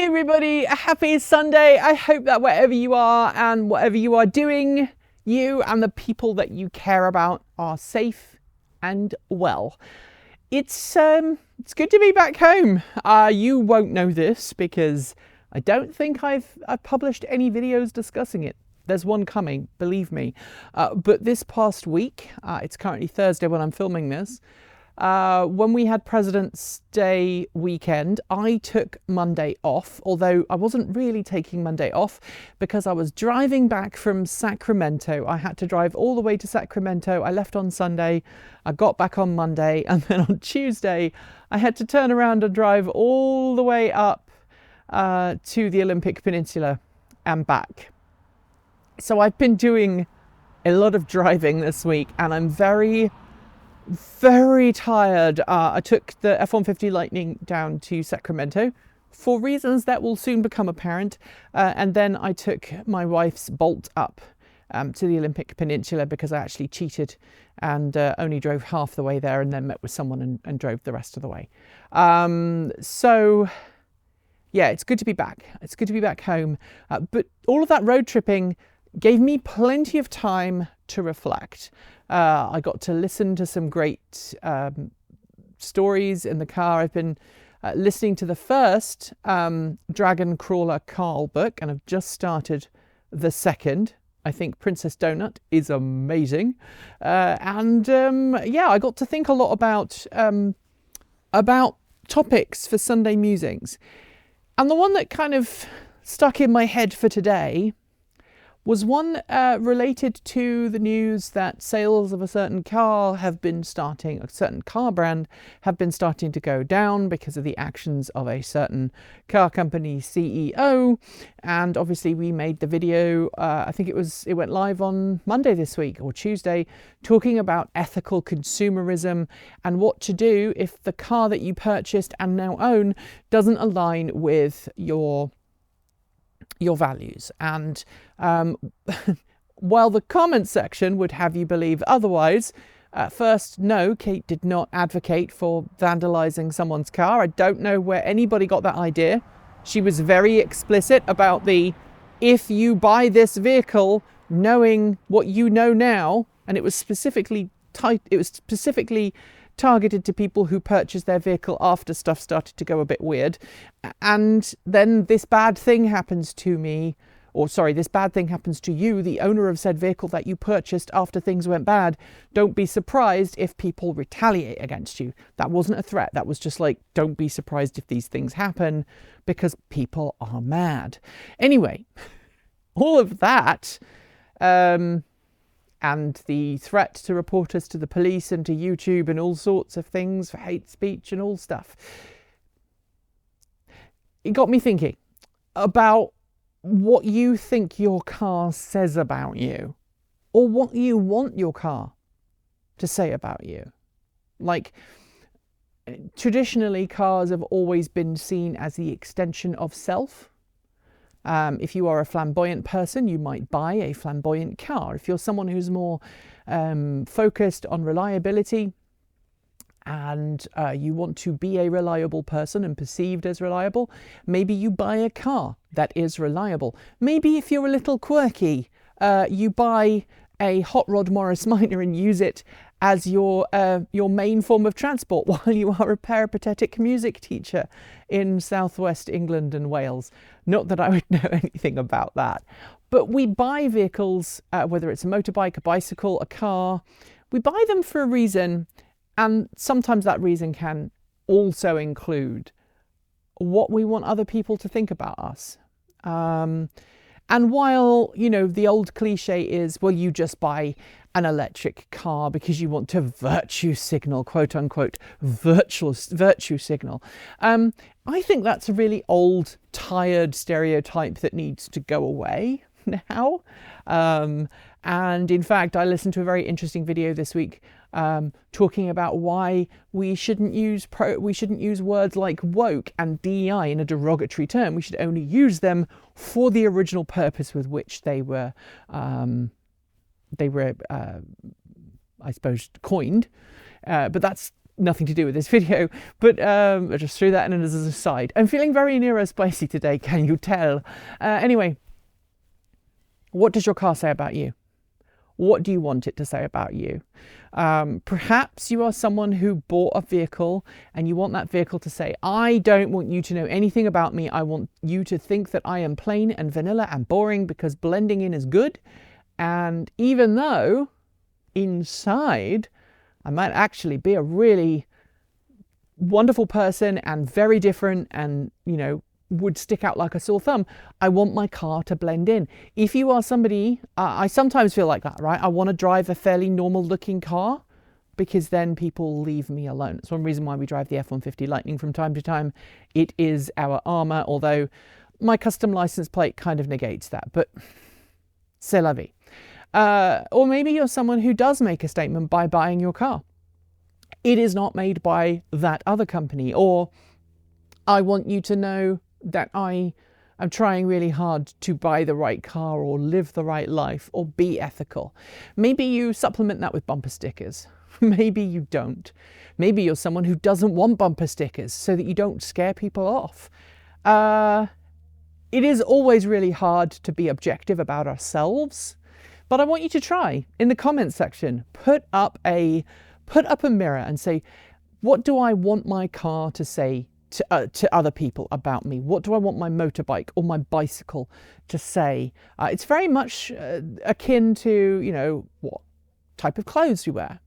Hey everybody, a happy Sunday. I hope that wherever you are and whatever you are doing, you and the people that you care about are safe and well. It's good to be back home. You won't know this because I don't think I've published any videos discussing it. There's one coming, believe me. But this past week, it's currently Thursday when I'm filming this, when we had President's Day weekend, I took Monday off, although I wasn't really taking Monday off because I was driving back from Sacramento. I had to drive all the way to Sacramento. I left on Sunday, I got back on Monday, and then on Tuesday, I had to turn around and drive all the way up to the Olympic Peninsula and back. So I've been doing a lot of driving this week, and I'm very tired. I took the F-150 Lightning down to Sacramento for reasons that will soon become apparent, and then I took my wife's Bolt up to the Olympic Peninsula because I actually cheated and only drove half the way there and then met with someone and drove the rest of the way. So yeah, it's good to be back. It's good to be back home, but all of that road tripping gave me plenty of time to reflect. I got to listen to some great stories in the car. I've been listening to the first Dragon Crawler Carl book, and I've just started the second. I think Princess Donut is amazing. Yeah, I got to think a lot about topics for Sunday Musings. And the one that kind of stuck in my head for today was one related to the news that sales of a certain car a certain car brand have been starting to go down because of the actions of a certain car company CEO. And obviously we made the video, I think it went live on Monday this week or Tuesday, talking about ethical consumerism and what to do if the car that you purchased and now own doesn't align with your values. And while the comment section would have you believe otherwise, first, no, Kate did not advocate for vandalizing someone's car. I don't know where anybody got that idea. She was very explicit about if you buy this vehicle knowing what you know now, and it was specifically targeted to people who purchased their vehicle after stuff started to go a bit weird. And then this bad thing happens to me, this bad thing happens to you, the owner of said vehicle that you purchased after things went bad. Don't be surprised if people retaliate against you. That wasn't a threat. That was just like, don't be surprised if these things happen because people are mad. Anyway, all of that, and the threat to report us to the police and to YouTube and all sorts of things for hate speech and all stuff. It got me thinking about what you think your car says about you, or what you want your car to say about you. Like, traditionally, cars have always been seen as the extension of self. If you are a flamboyant person, you might buy a flamboyant car. If you're someone who's more focused on reliability and you want to be a reliable person and perceived as reliable, maybe you buy a car that is reliable. Maybe if you're a little quirky, you buy a hot rod Morris Minor and use it as your main form of transport while you are a peripatetic music teacher in southwest England and Wales. Not that I would know anything about that. But we buy vehicles, whether it's a motorbike, a bicycle, a car, we buy them for a reason, and sometimes that reason can also include what we want other people to think about us. And while, the old cliche is, well, you just buy an electric car because you want to virtue signal, quote unquote, virtue signal. I think that's a really old, tired stereotype that needs to go away now. And in fact, I listened to a very interesting video this week talking about why we shouldn't use words like woke and DEI in a derogatory term. We should only use them for the original purpose with which they were I suppose, coined. But that's nothing to do with this video, but I just threw that in as an aside. I'm feeling very neurospicy today, can you tell? Anyway, what does your car say about you? What do you want it to say about you? Perhaps you are someone who bought a vehicle and you want that vehicle to say, I don't want you to know anything about me. I want you to think that I am plain and vanilla and boring because blending in is good. And even though inside I might actually be a really wonderful person and very different and, would stick out like a sore thumb, I want my car to blend in. If you are somebody, I sometimes feel like that, right? I want to drive a fairly normal looking car because then people leave me alone. It's one reason why we drive the F-150 Lightning from time to time. It is our armour, although my custom license plate kind of negates that, but c'est la vie. Or maybe you're someone who does make a statement by buying your car. It is not made by that other company, or I want you to know that I am trying really hard to buy the right car or live the right life or be ethical. Maybe you supplement that with bumper stickers. Maybe you don't. Maybe you're someone who doesn't want bumper stickers so that you don't scare people off. It is always really hard to be objective about ourselves, but I want you to try in the comments section, put up a mirror and say, what do I want my car to say to other people about me? What do I want my motorbike or my bicycle to say? It's very much akin to, what type of clothes you wear.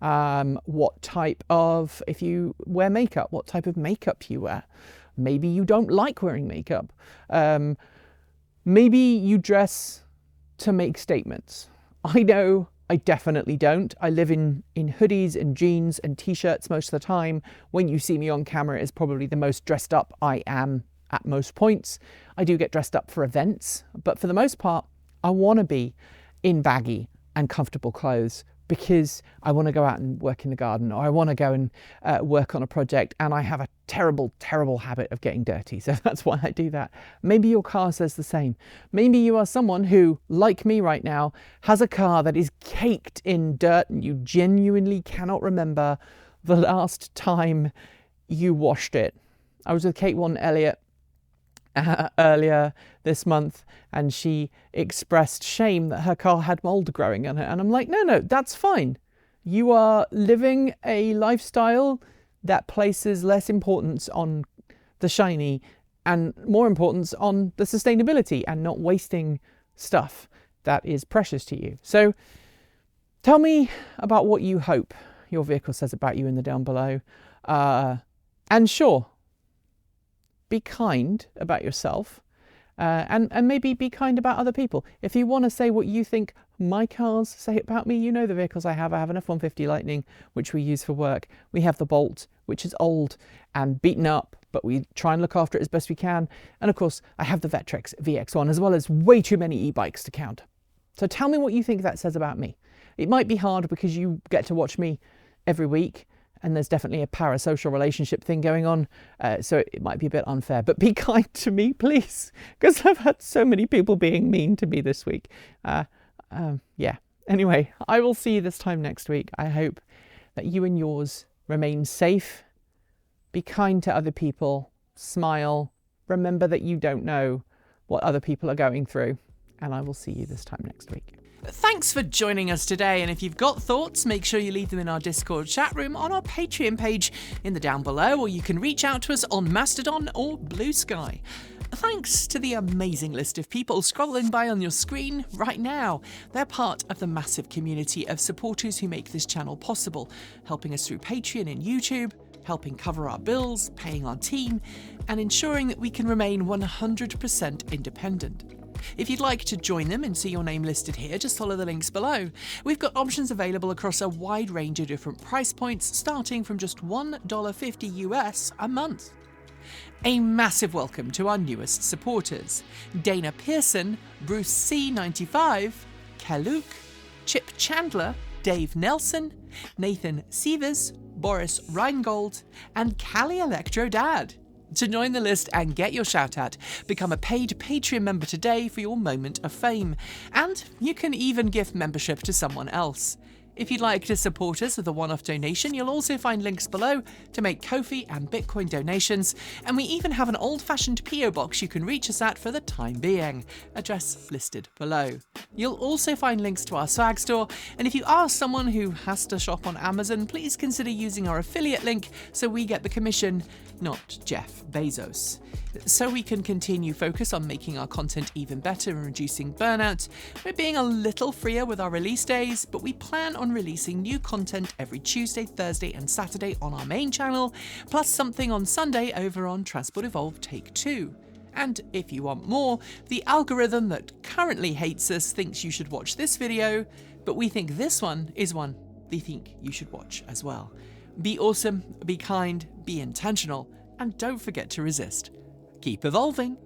What type of, if you wear makeup, what type of makeup you wear. Maybe you don't like wearing makeup. Maybe you dress to make statements. I know I definitely don't. I live in hoodies and jeans and t-shirts most of the time. When you see me on camera, it's probably the most dressed up I am at most points. I do get dressed up for events, but for the most part, I want to be in baggy and comfortable clothes because I want to go out and work in the garden, or I want to go and work on a project, and I have a terrible, terrible habit of getting dirty. So that's why I do that. Maybe your car says the same. Maybe you are someone who, like me right now, has a car that is caked in dirt and you genuinely cannot remember the last time you washed it. I was with Kate One Elliott earlier this month, and she expressed shame that her car had mold growing on it, and I'm like, no, that's fine. You are living a lifestyle that places less importance on the shiny and more importance on the sustainability and not wasting stuff that is precious to you. So tell me about what you hope your vehicle says about you in the down below, and sure, be kind about yourself, and maybe be kind about other people. If you want to say what you think my cars say about me, you know the vehicles I have. I have an F-150 Lightning, which we use for work. We have the Bolt, which is old and beaten up, but we try and look after it as best we can. And of course, I have the Vectrex VX1, as well as way too many e-bikes to count. So tell me what you think that says about me. It might be hard because you get to watch me every week, and there's definitely a parasocial relationship thing going on, so it might be a bit unfair. But be kind to me, please, because I've had so many people being mean to me this week. Yeah. Anyway, I will see you this time next week. I hope that you and yours remain safe. Be kind to other people. Smile. Remember that you don't know what other people are going through. And I will see you this time next week. Thanks for joining us today, and if you've got thoughts, make sure you leave them in our Discord chat room on our Patreon page in the down below, or you can reach out to us on Mastodon or Blue Sky. Thanks to the amazing list of people scrolling by on your screen right now. They're part of the massive community of supporters who make this channel possible, helping us through Patreon and YouTube, helping cover our bills, paying our team, and ensuring that we can remain 100% independent. If you'd like to join them and see your name listed here, just follow the links below. We've got options available across a wide range of different price points, starting from just $1.50 US a month. A massive welcome to our newest supporters: Dana Pearson, Bruce C95, Kaluk, Chip Chandler, Dave Nelson, Nathan Sievers, Boris Reingold, and Callie Electro Dad. To join the list and get your shout out, become a paid Patreon member today for your moment of fame, and you can even gift membership to someone else. If you'd like to support us with a one-off donation, you'll also find links below to make Ko-fi and Bitcoin donations, and we even have an old-fashioned PO box you can reach us at for the time being, address listed below. You'll also find links to our swag store, and if you are someone who has to shop on Amazon, please consider using our affiliate link so we get the commission, not Jeff Bezos. So we can continue focus on making our content even better and reducing burnout, we're being a little freer with our release days, but we plan on releasing new content every Tuesday, Thursday and Saturday on our main channel, plus something on Sunday over on Transport Evolved Take 2. And if you want more, the algorithm that currently hates us thinks you should watch this video, but we think this one is one they think you should watch as well. Be awesome, be kind, be intentional, and don't forget to resist. Keep evolving.